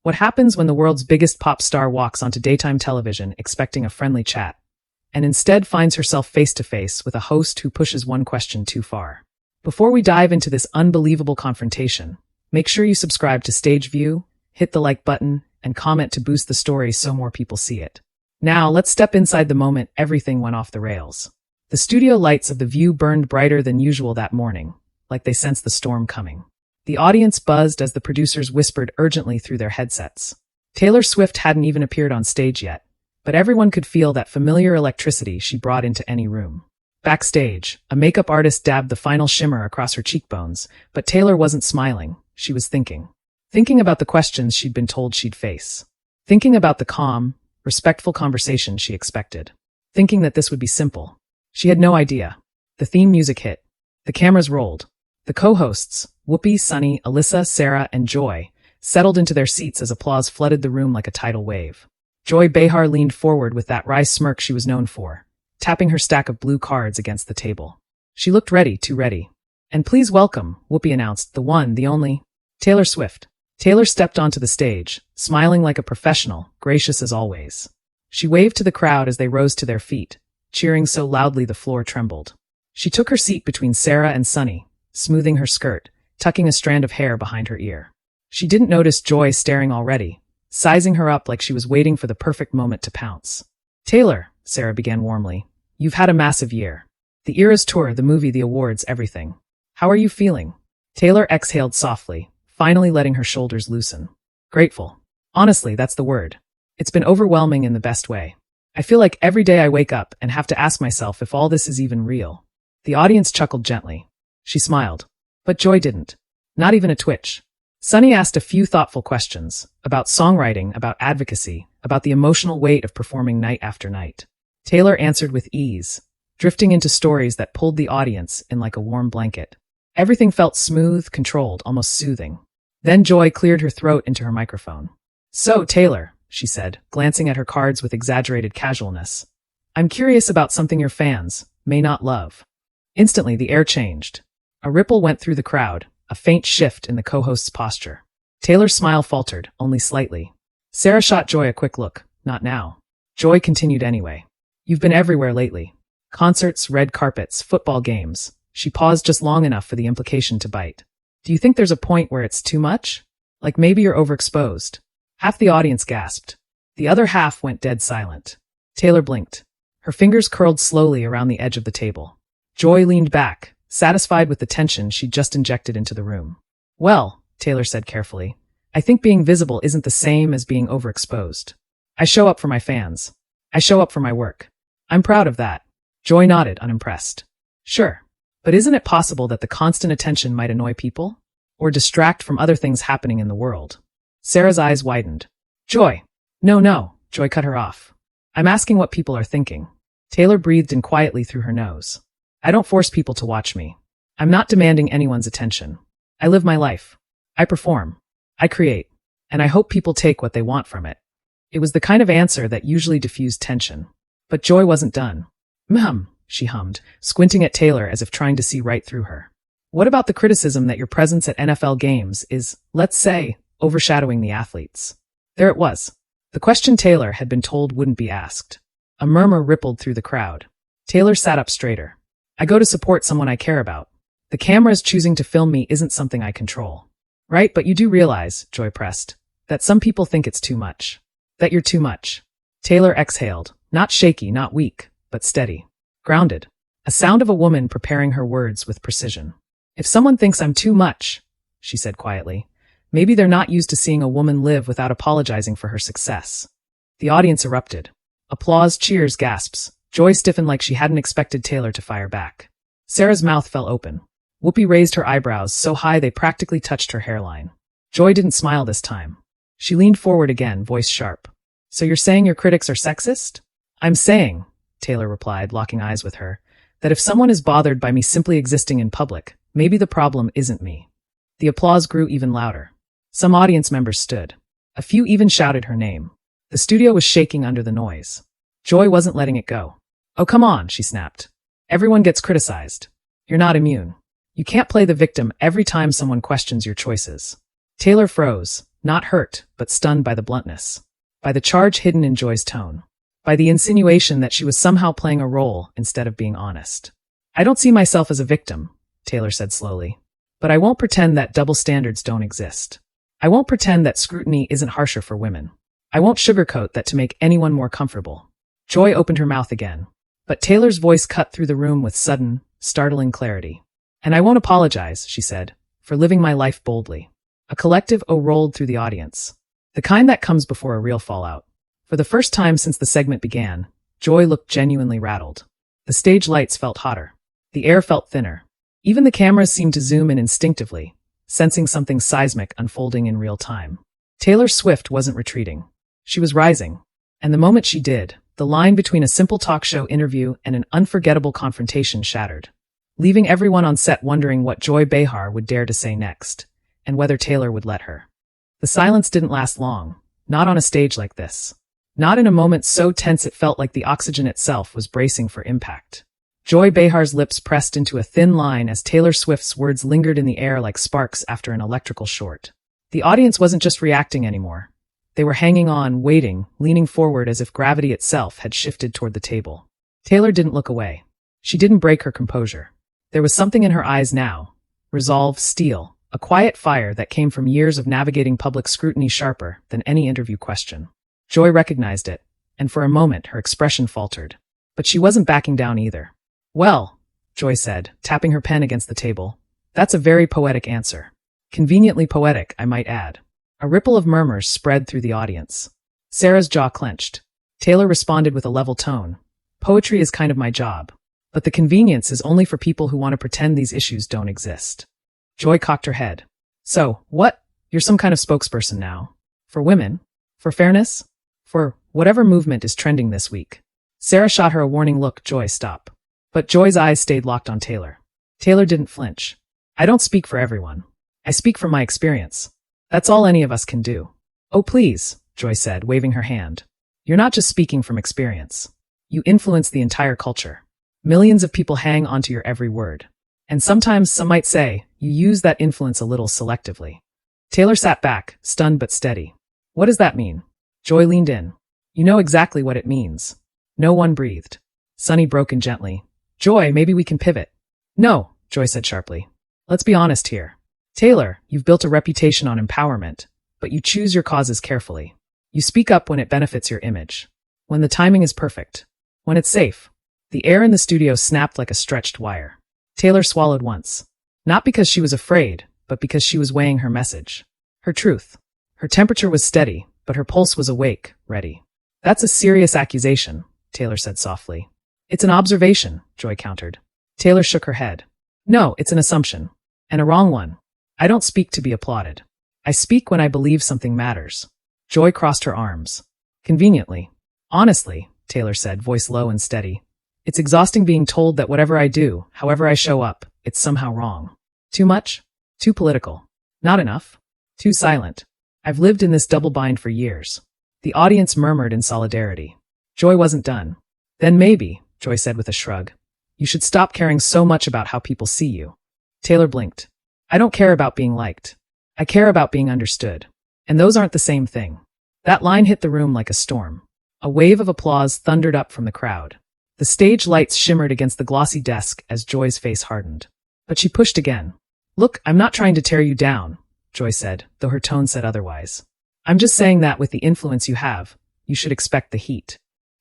What happens when the world's biggest pop star walks onto daytime television expecting a friendly chat, and instead finds herself face-to-face with a host who pushes one question too far? Before we dive into this unbelievable confrontation, make sure you subscribe to Stage View, hit the like button, and comment to boost the story so more people see it. Now, let's step inside the moment everything went off the rails. The studio lights of The View burned brighter than usual that morning, like they sensed the storm coming. The audience buzzed as the producers whispered urgently through their headsets. Taylor Swift hadn't even appeared on stage yet, but everyone could feel that familiar electricity she brought into any room. Backstage, a makeup artist dabbed the final shimmer across her cheekbones, but Taylor wasn't smiling. She was thinking. Thinking about the questions she'd been told she'd face. Thinking about the calm, respectful conversation she expected. Thinking that this would be simple. She had no idea. The theme music hit. The cameras rolled. The co-hosts, Whoopi, Sunny, Alyssa, Sarah, and Joy, settled into their seats as applause flooded the room like a tidal wave. Joy Behar leaned forward with that wry smirk she was known for, tapping her stack of blue cards against the table. She looked ready, too ready. And please welcome, Whoopi announced, the one, the only, Taylor Swift. Taylor stepped onto the stage, smiling like a professional, gracious as always. She waved to the crowd as they rose to their feet, cheering so loudly the floor trembled. She took her seat between Sarah and Sunny, smoothing her skirt, tucking a strand of hair behind her ear. She didn't notice Joy staring already, sizing her up like she was waiting for the perfect moment to pounce. Taylor, Sarah began warmly, you've had a massive year. The Eras Tour, the movie, the awards, everything. How are you feeling? Taylor exhaled softly, finally letting her shoulders loosen. Grateful. Honestly, that's the word. It's been overwhelming in the best way. I feel like every day I wake up and have to ask myself if all this is even real. The audience chuckled gently. She smiled. But Joy didn't. Not even a twitch. Sunny asked a few thoughtful questions, about songwriting, about advocacy, about the emotional weight of performing night after night. Taylor answered with ease, drifting into stories that pulled the audience in like a warm blanket. Everything felt smooth, controlled, almost soothing. Then Joy cleared her throat into her microphone. So, Taylor, she said, glancing at her cards with exaggerated casualness, I'm curious about something your fans may not love. Instantly, the air changed. A ripple went through the crowd, a faint shift in the co-host's posture. Taylor's smile faltered, only slightly. Sarah shot Joy a quick look. Not now. Joy continued anyway. You've been everywhere lately. Concerts, red carpets, football games. She paused just long enough for the implication to bite. Do you think there's a point where it's too much? Like maybe you're overexposed? Half the audience gasped. The other half went dead silent. Taylor blinked. Her fingers curled slowly around the edge of the table. Joy leaned back, satisfied with the tension she'd just injected into the room. Well, Taylor said carefully, I think being visible isn't the same as being overexposed. I show up for my fans. I show up for my work. I'm proud of that. Joy nodded, unimpressed. Sure. But isn't it possible that the constant attention might annoy people? Or distract from other things happening in the world? Sarah's eyes widened. Joy. No, Joy cut her off. I'm asking what people are thinking. Taylor breathed in quietly through her nose. I don't force people to watch me. I'm not demanding anyone's attention. I live my life. I perform. I create. And I hope people take what they want from it. It was the kind of answer that usually diffused tension. But Joy wasn't done. She hummed, squinting at Taylor as if trying to see right through her. What about the criticism that your presence at NFL games is, let's say, overshadowing the athletes? There it was. The question Taylor had been told wouldn't be asked. A murmur rippled through the crowd. Taylor sat up straighter. I go to support someone I care about. The cameras choosing to film me isn't something I control. Right, but you do realize, Joy pressed, that some people think it's too much. That you're too much. Taylor exhaled, not shaky, not weak, but steady. Grounded. A sound of a woman preparing her words with precision. If someone thinks I'm too much, she said quietly, maybe they're not used to seeing a woman live without apologizing for her success. The audience erupted. Applause, cheers, gasps. Joy stiffened like she hadn't expected Taylor to fire back. Sarah's mouth fell open. Whoopi raised her eyebrows so high they practically touched her hairline. Joy didn't smile this time. She leaned forward again, voice sharp. So you're saying your critics are sexist? I'm saying, Taylor replied, locking eyes with her, that if someone is bothered by me simply existing in public, maybe the problem isn't me. The applause grew even louder. Some audience members stood. A few even shouted her name. The studio was shaking under the noise. Joy wasn't letting it go. Oh, come on, she snapped. Everyone gets criticized. You're not immune. You can't play the victim every time someone questions your choices. Taylor froze, not hurt, but stunned by the bluntness, by the charge hidden in Joy's tone, by the insinuation that she was somehow playing a role instead of being honest. I don't see myself as a victim, Taylor said slowly. But I won't pretend that double standards don't exist. I won't pretend that scrutiny isn't harsher for women. I won't sugarcoat that to make anyone more comfortable. Joy opened her mouth again, but Taylor's voice cut through the room with sudden, startling clarity. And I won't apologize, she said, for living my life boldly. A collective "oh" rolled through the audience, the kind that comes before a real fallout. For the first time since the segment began, Joy looked genuinely rattled. The stage lights felt hotter. The air felt thinner. Even the cameras seemed to zoom in instinctively, sensing something seismic unfolding in real time. Taylor Swift wasn't retreating. She was rising. And the moment she did, the line between a simple talk show interview and an unforgettable confrontation shattered, leaving everyone on set wondering what Joy Behar would dare to say next, and whether Taylor would let her. The silence didn't last long, not on a stage like this. Not in a moment so tense it felt like the oxygen itself was bracing for impact. Joy Behar's lips pressed into a thin line as Taylor Swift's words lingered in the air like sparks after an electrical short. The audience wasn't just reacting anymore. They were hanging on, waiting, leaning forward as if gravity itself had shifted toward the table. Taylor didn't look away. She didn't break her composure. There was something in her eyes now. Resolve, steel, a quiet fire that came from years of navigating public scrutiny sharper than any interview question. Joy recognized it, and for a moment her expression faltered. But she wasn't backing down either. Well, Joy said, tapping her pen against the table, that's a very poetic answer. Conveniently poetic, I might add. A ripple of murmurs spread through the audience. Sarah's jaw clenched. Taylor responded with a level tone. Poetry is kind of my job. But the convenience is only for people who want to pretend these issues don't exist. Joy cocked her head. So, what? You're some kind of spokesperson now. For women? For fairness? For whatever movement is trending this week. Sarah shot her a warning look. Joy, stop. But Joy's eyes stayed locked on Taylor. Taylor didn't flinch. I don't speak for everyone. I speak from my experience. That's all any of us can do. Oh, please, Joy said, waving her hand. You're not just speaking from experience. You influence the entire culture. Millions of people hang onto your every word. And sometimes, some might say, you use that influence a little selectively. Taylor sat back, stunned but steady. What does that mean? Joy leaned in. You know exactly what it means. No one breathed. Sunny broke in gently. Joy, maybe we can pivot. No, Joy said sharply. Let's be honest here. Taylor, you've built a reputation on empowerment, but you choose your causes carefully. You speak up when it benefits your image. When the timing is perfect. When it's safe. The air in the studio snapped like a stretched wire. Taylor swallowed once. Not because she was afraid, but because she was weighing her message. Her truth. Her temperature was steady, but her pulse was awake, ready. That's a serious accusation, Taylor said softly. It's an observation, Joy countered. Taylor shook her head. No, it's an assumption. And a wrong one. I don't speak to be applauded. I speak when I believe something matters. Joy crossed her arms. Conveniently. Honestly, Taylor said, voice low and steady. It's exhausting being told that whatever I do, however I show up, it's somehow wrong. Too much? Too political. Not enough? Too silent. I've lived in this double bind for years. The audience murmured in solidarity. Joy wasn't done. Then maybe, Joy said with a shrug, you should stop caring so much about how people see you. Taylor blinked. I don't care about being liked. I care about being understood. And those aren't the same thing. That line hit the room like a storm. A wave of applause thundered up from the crowd. The stage lights shimmered against the glossy desk as Joy's face hardened. But she pushed again. Look, I'm not trying to tear you down, Joy said, though her tone said otherwise. I'm just saying that with the influence you have, you should expect the heat.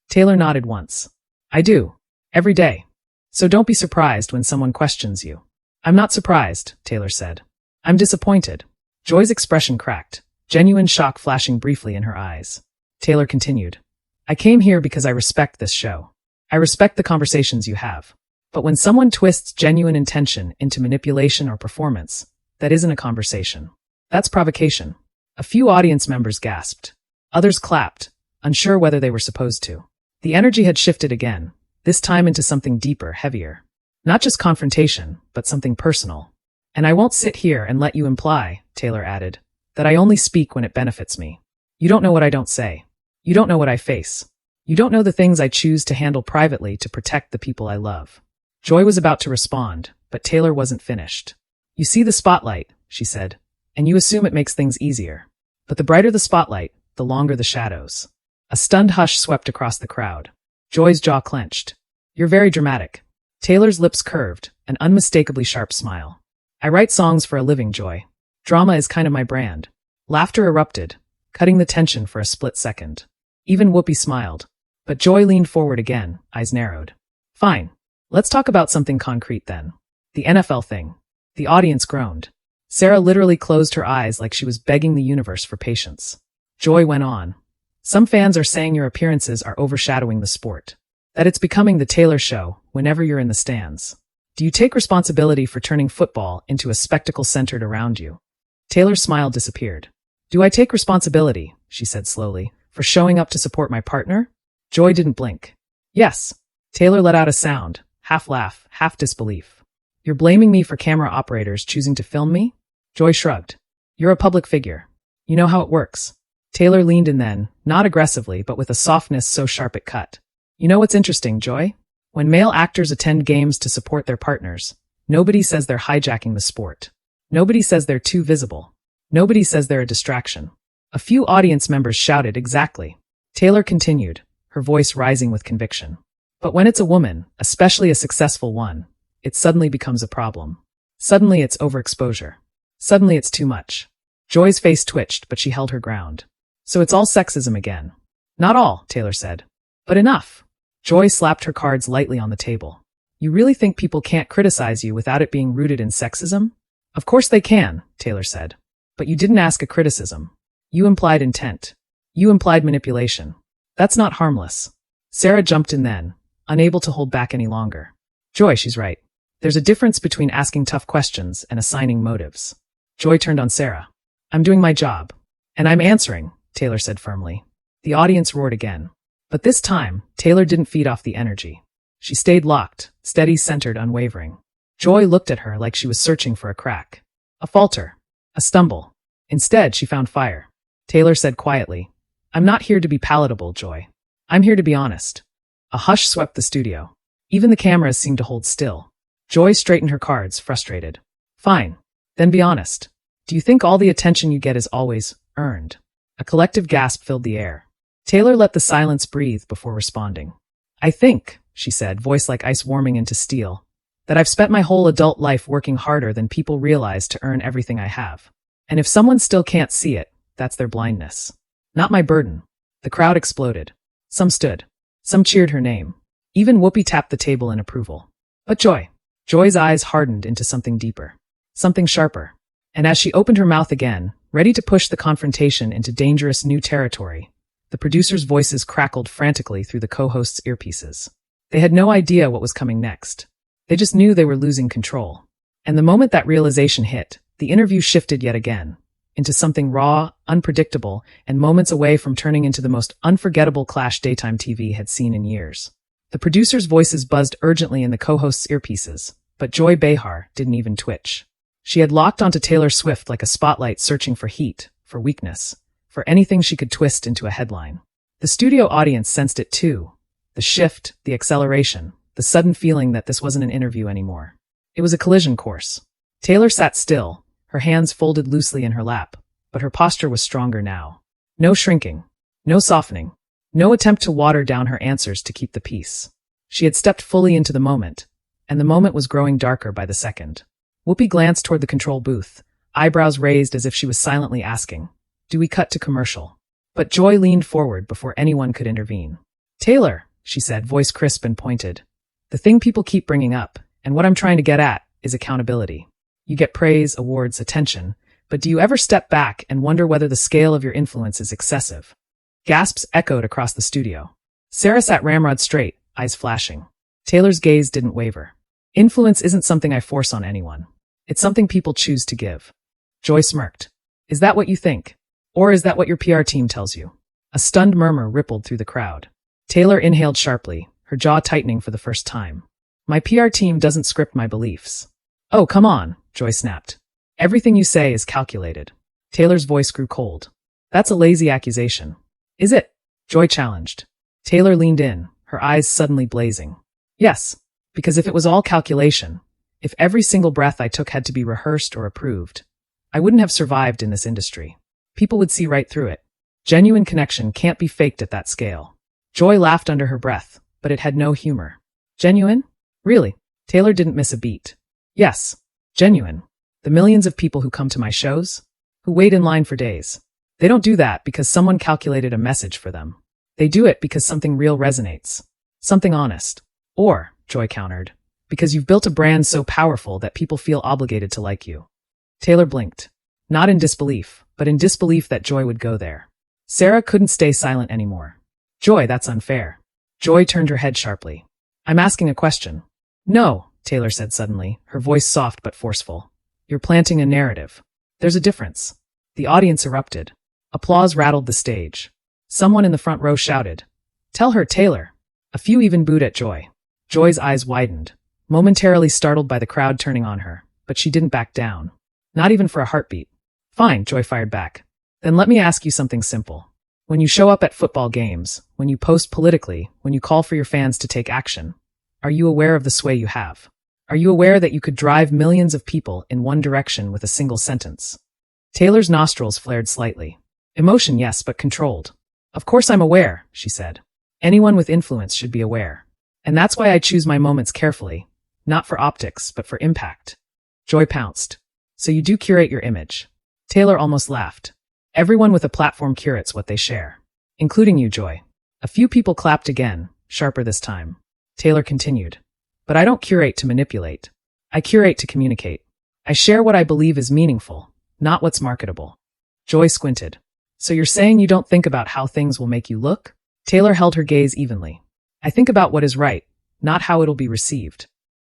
Taylor nodded once. I do. Every day. So don't be surprised when someone questions you. I'm not surprised, Taylor said. I'm disappointed. Joy's expression cracked, genuine shock flashing briefly in her eyes. Taylor continued. I came here because I respect this show. I respect the conversations you have. But when someone twists genuine intention into manipulation or performance, that isn't a conversation. That's provocation. A few audience members gasped. Others clapped, unsure whether they were supposed to. The energy had shifted again, this time into something deeper, heavier. Not just confrontation, but something personal. And I won't sit here and let you imply, Taylor added, that I only speak when it benefits me. You don't know what I don't say. You don't know what I face. You don't know the things I choose to handle privately to protect the people I love. Joy was about to respond, but Taylor wasn't finished. You see the spotlight, she said, and you assume it makes things easier. But the brighter the spotlight, the longer the shadows. A stunned hush swept across the crowd. Joy's jaw clenched. You're very dramatic. Taylor's lips curved, an unmistakably sharp smile. I write songs for a living, Joy. Drama is kind of my brand. Laughter erupted, cutting the tension for a split second. Even Whoopi smiled. But Joy leaned forward again, eyes narrowed. Fine. Let's talk about something concrete then. The NFL thing. The audience groaned. Sarah literally closed her eyes like she was begging the universe for patience. Joy went on. Some fans are saying your appearances are overshadowing the sport. That it's becoming the Taylor show whenever you're in the stands. Do you take responsibility for turning football into a spectacle centered around you? Taylor's smile disappeared. Do I take responsibility, she said slowly, for showing up to support my partner? Joy didn't blink. Yes. Taylor let out a sound, half laugh, half disbelief. You're blaming me for camera operators choosing to film me? Joy shrugged. You're a public figure. You know how it works. Taylor leaned in then, not aggressively, but with a softness so sharp it cut. You know what's interesting, Joy? When male actors attend games to support their partners, nobody says they're hijacking the sport. Nobody says they're too visible. Nobody says they're a distraction. A few audience members shouted exactly. Taylor continued, her voice rising with conviction. But when it's a woman, especially a successful one, it suddenly becomes a problem. Suddenly it's overexposure. Suddenly it's too much. Joy's face twitched, but she held her ground. So it's all sexism again. Not all, Taylor said. But enough. Joy slapped her cards lightly on the table. You really think people can't criticize you without it being rooted in sexism? Of course they can, Taylor said. But you didn't ask a criticism. You implied intent. You implied manipulation. That's not harmless. Sarah jumped in then, unable to hold back any longer. Joy, she's right. There's a difference between asking tough questions and assigning motives. Joy turned on Sarah. I'm doing my job. And I'm answering, Taylor said firmly. The audience roared again. But this time, Taylor didn't feed off the energy. She stayed locked, steady, centered, unwavering. Joy looked at her like she was searching for a crack. A falter. A stumble. Instead, she found fire. Taylor said quietly, I'm not here to be palatable, Joy. I'm here to be honest. A hush swept the studio. Even the cameras seemed to hold still. Joy straightened her cards, frustrated. Fine. Then be honest. Do you think all the attention you get is always earned? A collective gasp filled the air. Taylor let the silence breathe before responding. I think, she said, voice like ice warming into steel, that I've spent my whole adult life working harder than people realize to earn everything I have. And if someone still can't see it, that's their blindness. Not my burden. The crowd exploded. Some stood. Some cheered her name. Even Whoopi tapped the table in approval. But Joy. Joy's eyes hardened into something deeper. Something sharper. And as she opened her mouth again, ready to push the confrontation into dangerous new territory, the producers' voices crackled frantically through the co-hosts' earpieces. They had no idea what was coming next. They just knew they were losing control. And the moment that realization hit, the interview shifted yet again, into something raw, unpredictable, and moments away from turning into the most unforgettable clash daytime TV had seen in years. The producers' voices buzzed urgently in the co-hosts' earpieces, but Joy Behar didn't even twitch. She had locked onto Taylor Swift like a spotlight searching for heat, for weakness, for anything she could twist into a headline. The studio audience sensed it too. The shift, the acceleration, the sudden feeling that this wasn't an interview anymore. It was a collision course. Taylor sat still, her hands folded loosely in her lap, but her posture was stronger now. No shrinking. No softening. No attempt to water down her answers to keep the peace. She had stepped fully into the moment, and the moment was growing darker by the second. Whoopi glanced toward the control booth, eyebrows raised as if she was silently asking, do we cut to commercial? But Joy leaned forward before anyone could intervene. Taylor, she said, voice crisp and pointed. The thing people keep bringing up, and what I'm trying to get at, is accountability. You get praise, awards, attention, but do you ever step back and wonder whether the scale of your influence is excessive? Gasps echoed across the studio. Sarah sat ramrod straight, eyes flashing. Taylor's gaze didn't waver. Influence isn't something I force on anyone. It's something people choose to give. Joy smirked. Is that what you think? Or is that what your PR team tells you? A stunned murmur rippled through the crowd. Taylor inhaled sharply, her jaw tightening for the first time. My PR team doesn't script my beliefs. Oh, come on, Joy snapped. Everything you say is calculated. Taylor's voice grew cold. That's a lazy accusation. Is it? Joy challenged. Taylor leaned in, her eyes suddenly blazing. Yes, because if it was all calculation, if every single breath I took had to be rehearsed or approved, I wouldn't have survived in this industry. People would see right through it. Genuine connection can't be faked at that scale. Joy laughed under her breath, but it had no humor. Genuine? Really? Taylor didn't miss a beat. Yes. Genuine. The millions of people who come to my shows? Who wait in line for days. They don't do that because someone calculated a message for them. They do it because something real resonates. Something honest. Or, Joy countered, because you've built a brand so powerful that people feel obligated to like you. Taylor blinked. Not in disbelief, but in disbelief that Joy would go there. Sarah couldn't stay silent anymore. Joy, that's unfair. Joy turned her head sharply. I'm asking a question. No, Taylor said suddenly, her voice soft but forceful. You're planting a narrative. There's a difference. The audience erupted. Applause rattled the stage. Someone in the front row shouted, Tell her, Taylor. A few even booed at Joy. Joy's eyes widened, momentarily startled by the crowd turning on her, but she didn't back down. Not even for a heartbeat. Fine, Joy fired back. Then let me ask you something simple. When you show up at football games, when you post politically, when you call for your fans to take action, are you aware of the sway you have? Are you aware that you could drive millions of people in one direction with a single sentence? Taylor's nostrils flared slightly. Emotion, yes, but controlled. Of course I'm aware, she said. Anyone with influence should be aware. And that's why I choose my moments carefully, not for optics, but for impact. Joy pounced. So you do curate your image. Taylor almost laughed. Everyone with a platform curates what they share. Including you, Joy. A few people clapped again, sharper this time. Taylor continued. But I don't curate to manipulate. I curate to communicate. I share what I believe is meaningful, not what's marketable. Joy squinted. So you're saying you don't think about how things will make you look? Taylor held her gaze evenly. I think about what is right, not how it'll be received.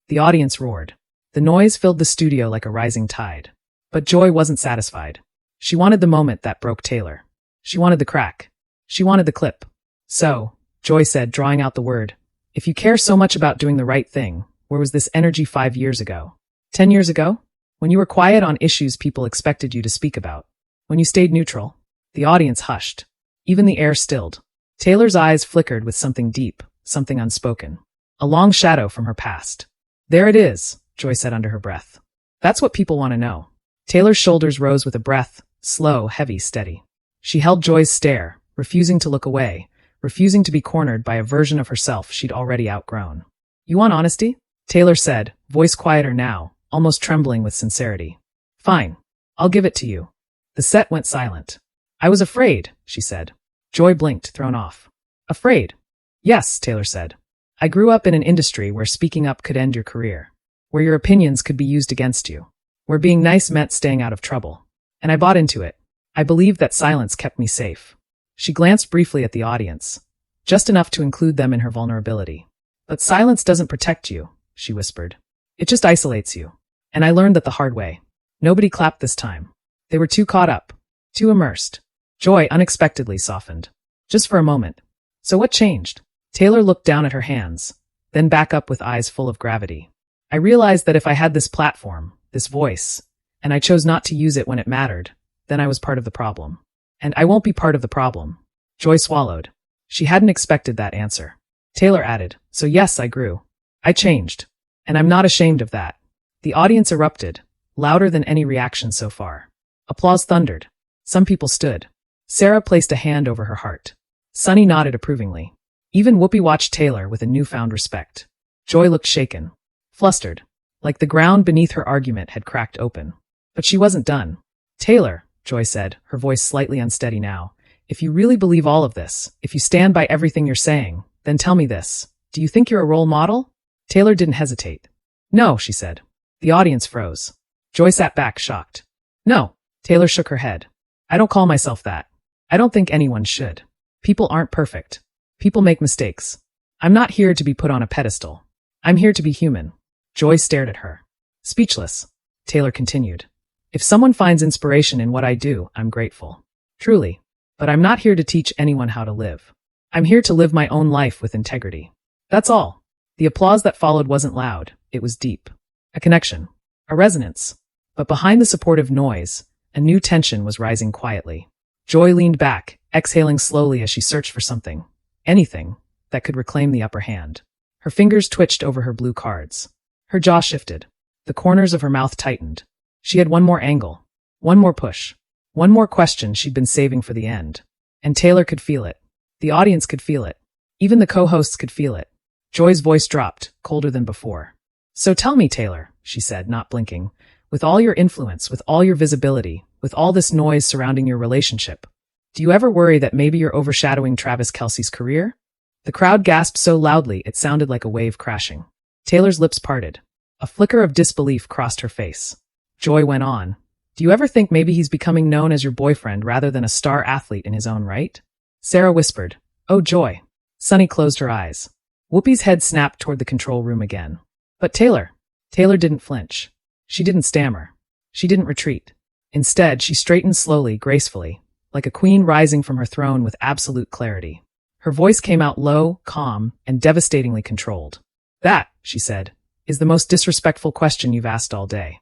The audience roared. The noise filled the studio like a rising tide. But Joy wasn't satisfied. She wanted the moment that broke Taylor. She wanted the crack. She wanted the clip. So, Joy said, drawing out the word, if you care so much about doing the right thing, where was this energy 5 years ago? 10 years ago? When you were quiet on issues people expected you to speak about? When you stayed neutral? The audience hushed. Even the air stilled. Taylor's eyes flickered with something deep, something unspoken. A long shadow from her past. There it is, Joy said under her breath. That's what people want to know. Taylor's shoulders rose with a breath, slow, heavy, steady. She held Joy's stare, refusing to look away, refusing to be cornered by a version of herself she'd already outgrown. You want honesty? Taylor said, voice quieter now, almost trembling with sincerity. Fine. I'll give it to you. The set went silent. I was afraid, she said. Joy blinked, thrown off. Afraid? Yes, Taylor said. I grew up in an industry where speaking up could end your career, where your opinions could be used against you, where being nice meant staying out of trouble. And I bought into it. I believed that silence kept me safe. She glanced briefly at the audience, just enough to include them in her vulnerability. But silence doesn't protect you, she whispered. It just isolates you. And I learned that the hard way. Nobody clapped this time. They were too caught up, too immersed. Joy unexpectedly softened. Just for a moment. So what changed? Taylor looked down at her hands, then back up with eyes full of gravity. I realized that if I had this platform, this voice, and I chose not to use it when it mattered, then I was part of the problem. And I won't be part of the problem. Joy swallowed. She hadn't expected that answer. Taylor added, so yes, I grew. I changed. And I'm not ashamed of that. The audience erupted, louder than any reaction so far. Applause thundered. Some people stood. Sarah placed a hand over her heart. Sunny nodded approvingly. Even Whoopi watched Taylor with a newfound respect. Joy looked shaken. Flustered. Like the ground beneath her argument had cracked open. But she wasn't done. Taylor, Joy said, her voice slightly unsteady now, if you really believe all of this, if you stand by everything you're saying, then tell me this. Do you think you're a role model? Taylor didn't hesitate. No, she said. The audience froze. Joy sat back, shocked. No. Taylor shook her head. I don't call myself that. I don't think anyone should. People aren't perfect. People make mistakes. I'm not here to be put on a pedestal. I'm here to be human. Joy stared at her. Speechless. Taylor continued. If someone finds inspiration in what I do, I'm grateful. Truly. But I'm not here to teach anyone how to live. I'm here to live my own life with integrity. That's all. The applause that followed wasn't loud. It was deep. A connection. A resonance. But behind the supportive noise, a new tension was rising quietly. Joy leaned back, exhaling slowly as she searched for something, anything, that could reclaim the upper hand. Her fingers twitched over her blue cards. Her jaw shifted. The corners of her mouth tightened. She had one more angle. One more push. One more question she'd been saving for the end. And Taylor could feel it. The audience could feel it. Even the co-hosts could feel it. Joy's voice dropped, colder than before. So tell me, Taylor, she said, not blinking, with all your influence, with all your visibility, with all this noise surrounding your relationship, do you ever worry that maybe you're overshadowing Travis Kelce's career? The crowd gasped so loudly it sounded like a wave crashing. Taylor's lips parted. A flicker of disbelief crossed her face. Joy went on. Do you ever think maybe he's becoming known as your boyfriend rather than a star athlete in his own right? Sarah whispered. Oh, Joy. Sunny closed her eyes. Whoopi's head snapped toward the control room again. But Taylor didn't flinch. She didn't stammer. She didn't retreat. Instead, she straightened slowly, gracefully, like a queen rising from her throne with absolute clarity. Her voice came out low, calm, and devastatingly controlled. That, she said, is the most disrespectful question you've asked all day.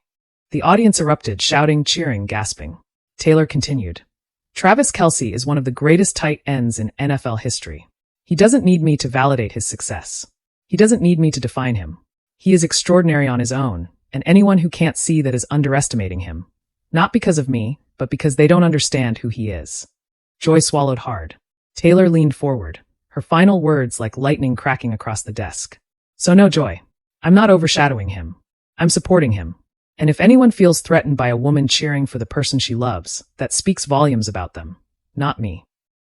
The audience erupted, shouting, cheering, gasping. Taylor continued. Travis Kelce is one of the greatest tight ends in NFL history. He doesn't need me to validate his success. He doesn't need me to define him. He is extraordinary on his own, and anyone who can't see that is underestimating him. Not because of me, but because they don't understand who he is. Joy swallowed hard. Taylor leaned forward, her final words like lightning cracking across the desk. So no, Joy. I'm not overshadowing him. I'm supporting him. And if anyone feels threatened by a woman cheering for the person she loves, that speaks volumes about them. Not me.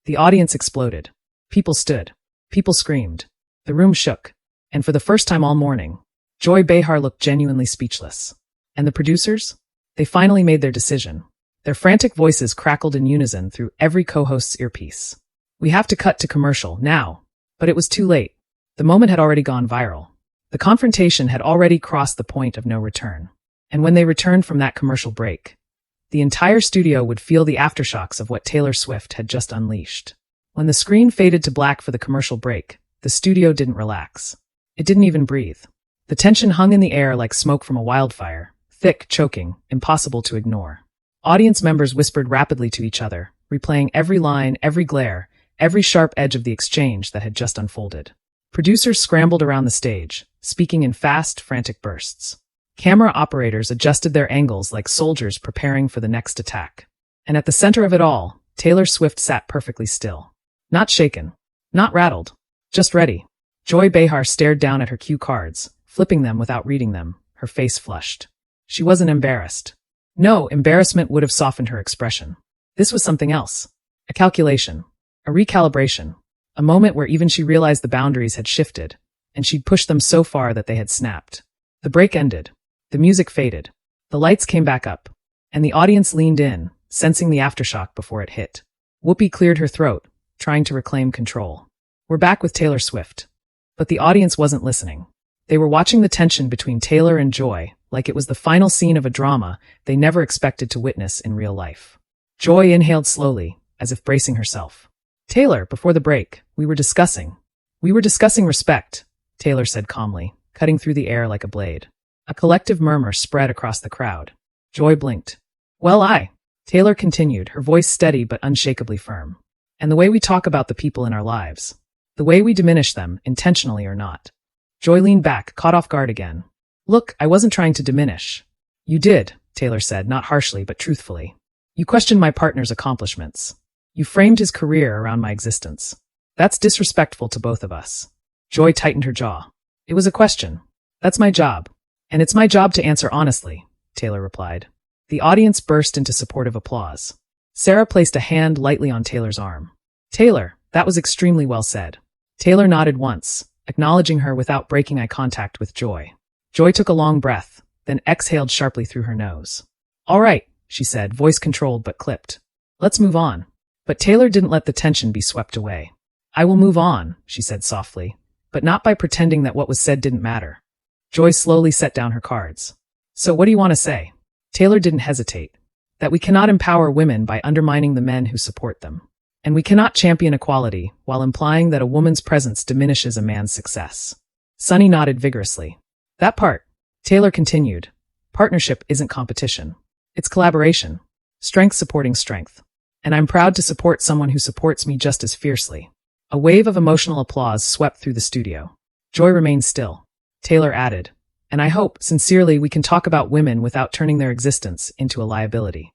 The audience exploded. People stood. People screamed. The room shook. And for the first time all morning, Joy Behar looked genuinely speechless. And the producers? They finally made their decision. Their frantic voices crackled in unison through every co-host's earpiece. We have to cut to commercial, now. But it was too late. The moment had already gone viral. The confrontation had already crossed the point of no return. And when they returned from that commercial break, the entire studio would feel the aftershocks of what Taylor Swift had just unleashed. When the screen faded to black for the commercial break, the studio didn't relax. It didn't even breathe. The tension hung in the air like smoke from a wildfire, thick, choking, impossible to ignore. Audience members whispered rapidly to each other, replaying every line, every glare, every sharp edge of the exchange that had just unfolded. Producers scrambled around the stage, speaking in fast, frantic bursts. Camera operators adjusted their angles like soldiers preparing for the next attack. And at the center of it all, Taylor Swift sat perfectly still. Not shaken. Not rattled. Just ready. Joy Behar stared down at her cue cards, flipping them without reading them, her face flushed. She wasn't embarrassed. No, embarrassment would have softened her expression. This was something else. A calculation. A recalibration. A moment where even she realized the boundaries had shifted, and she'd pushed them so far that they had snapped. The break ended. The music faded. The lights came back up. And the audience leaned in, sensing the aftershock before it hit. Whoopi cleared her throat, trying to reclaim control. We're back with Taylor Swift. But the audience wasn't listening. They were watching the tension between Taylor and Joy, like it was the final scene of a drama they never expected to witness in real life. Joy inhaled slowly, as if bracing herself. Taylor, before the break, we were discussing respect, Taylor said calmly, cutting through the air like a blade. A collective murmur spread across the crowd. Joy blinked. Well, Taylor continued, her voice steady but unshakably firm. And the way we talk about the people in our lives. The way we diminish them, intentionally or not. Joy leaned back, caught off guard again. Look, I wasn't trying to diminish. You did, Taylor said, not harshly but truthfully. You questioned my partner's accomplishments. You framed his career around my existence. That's disrespectful to both of us. Joy tightened her jaw. It was a question. That's my job. And it's my job to answer honestly, Taylor replied. The audience burst into supportive applause. Sarah placed a hand lightly on Taylor's arm. Taylor, that was extremely well said. Taylor nodded once, acknowledging her without breaking eye contact with Joy. Joy took a long breath, then exhaled sharply through her nose. All right, she said, voice controlled but clipped. Let's move on. But Taylor didn't let the tension be swept away. I will move on, she said softly, but not by pretending that what was said didn't matter. Joy slowly set down her cards. So what do you want to say? Taylor didn't hesitate. That we cannot empower women by undermining the men who support them. And we cannot champion equality while implying that a woman's presence diminishes a man's success. Sunny nodded vigorously. That part, Taylor continued. Partnership isn't competition. It's collaboration. Strength supporting strength. And I'm proud to support someone who supports me just as fiercely. A wave of emotional applause swept through the studio. Joy remained still. Taylor added, and I hope, sincerely, we can talk about women without turning their existence into a liability.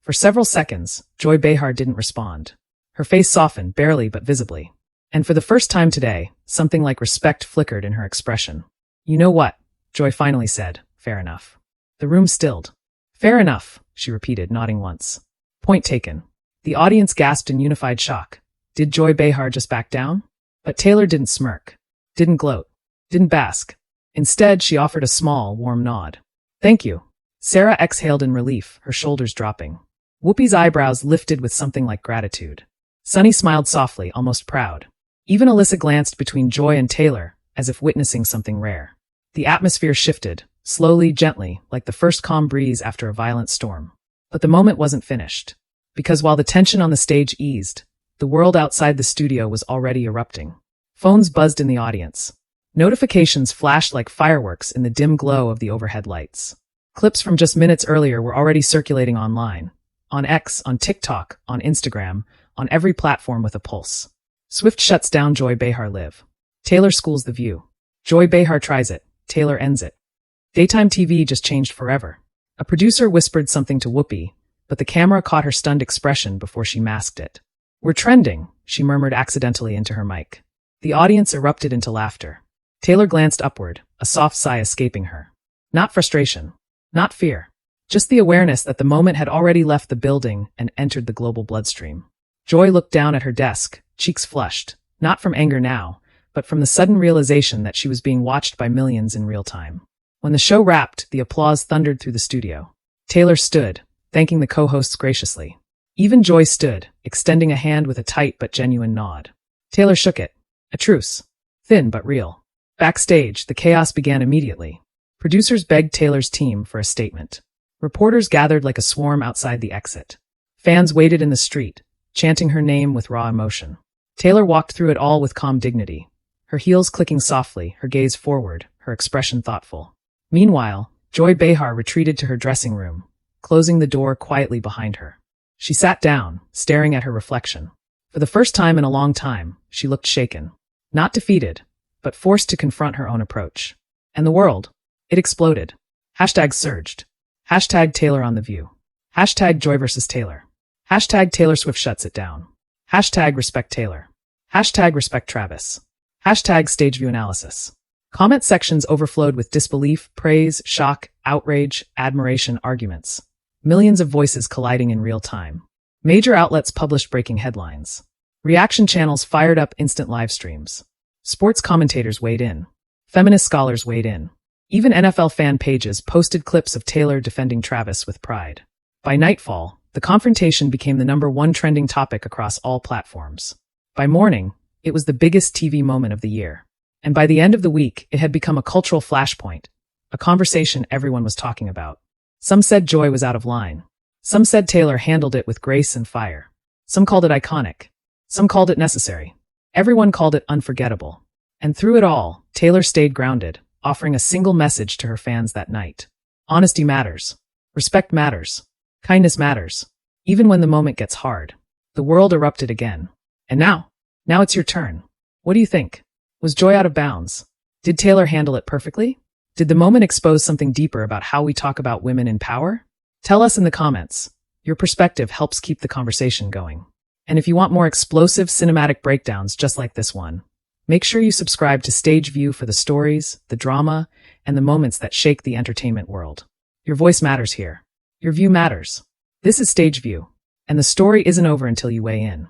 For several seconds, Joy Behar didn't respond. Her face softened, barely but visibly. And for the first time today, something like respect flickered in her expression. "You know what?" Joy finally said. "Fair enough." The room stilled. "Fair enough," she repeated, nodding once. Point taken. The audience gasped in unified shock. Did Joy Behar just back down? But Taylor didn't smirk, didn't gloat, didn't bask. Instead, she offered a small, warm nod. "Thank you." Sarah exhaled in relief, her shoulders dropping. Whoopi's eyebrows lifted with something like gratitude. Sunny smiled softly, almost proud. Even Alyssa glanced between Joy and Taylor, as if witnessing something rare. The atmosphere shifted, slowly, gently, like the first calm breeze after a violent storm. But the moment wasn't finished. Because while the tension on the stage eased, the world outside the studio was already erupting. Phones buzzed in the audience. Notifications flashed like fireworks in the dim glow of the overhead lights. Clips from just minutes earlier were already circulating online. On X, on TikTok, on Instagram, on every platform with a pulse. Swift shuts down Joy Behar Live. Taylor schools The View. Joy Behar tries it. Taylor ends it. Daytime TV just changed forever. A producer whispered something to Whoopi, but the camera caught her stunned expression before she masked it. "We're trending," she murmured accidentally into her mic. The audience erupted into laughter. Taylor glanced upward, a soft sigh escaping her. Not frustration. Not fear. Just the awareness that the moment had already left the building and entered the global bloodstream. Joy looked down at her desk, cheeks flushed, not from anger now, but from the sudden realization that she was being watched by millions in real time. When the show wrapped, the applause thundered through the studio. Taylor stood, thanking the co-hosts graciously. Even Joy stood, extending a hand with a tight but genuine nod. Taylor shook it. A truce. Thin but real. Backstage, the chaos began immediately. Producers begged Taylor's team for a statement. Reporters gathered like a swarm outside the exit. Fans waited in the street, chanting her name with raw emotion. Taylor walked through it all with calm dignity, her heels clicking softly, her gaze forward, her expression thoughtful. Meanwhile, Joy Behar retreated to her dressing room, closing the door quietly behind her. She sat down, staring at her reflection. For the first time in a long time, she looked shaken. Not defeated, but forced to confront her own approach. And the world, it exploded. Hashtags surged. Hashtag Taylor on The View. Hashtag Joy versus Taylor. Hashtag Taylor Swift shuts it down. Hashtag respect Taylor. Hashtag respect Travis. Hashtag stage view analysis. Comment sections overflowed with disbelief, praise, shock, outrage, admiration, arguments. Millions of voices colliding in real time. Major outlets published breaking headlines. Reaction channels fired up instant live streams. Sports commentators weighed in. Feminist scholars weighed in. Even NFL fan pages posted clips of Taylor defending Travis with pride. By nightfall, the confrontation became the #1 trending topic across all platforms. By morning, it was the biggest TV moment of the year. And by the end of the week, it had become a cultural flashpoint, a conversation everyone was talking about. Some said Joy was out of line. Some said Taylor handled it with grace and fire. Some called it iconic. Some called it necessary. Everyone called it unforgettable. And through it all, Taylor stayed grounded, offering a single message to her fans that night. Honesty matters. Respect matters. Kindness matters. Even when the moment gets hard. The world erupted again. And now it's your turn. What do you think? Was Joy out of bounds? Did Taylor handle it perfectly? Did the moment expose something deeper about how we talk about women in power? Tell us in the comments. Your perspective helps keep the conversation going. And if you want more explosive cinematic breakdowns just like this one, make sure you subscribe to Stage View for the stories, the drama, and the moments that shake the entertainment world. Your voice matters here. Your view matters. This is Stage View, and the story isn't over until you weigh in.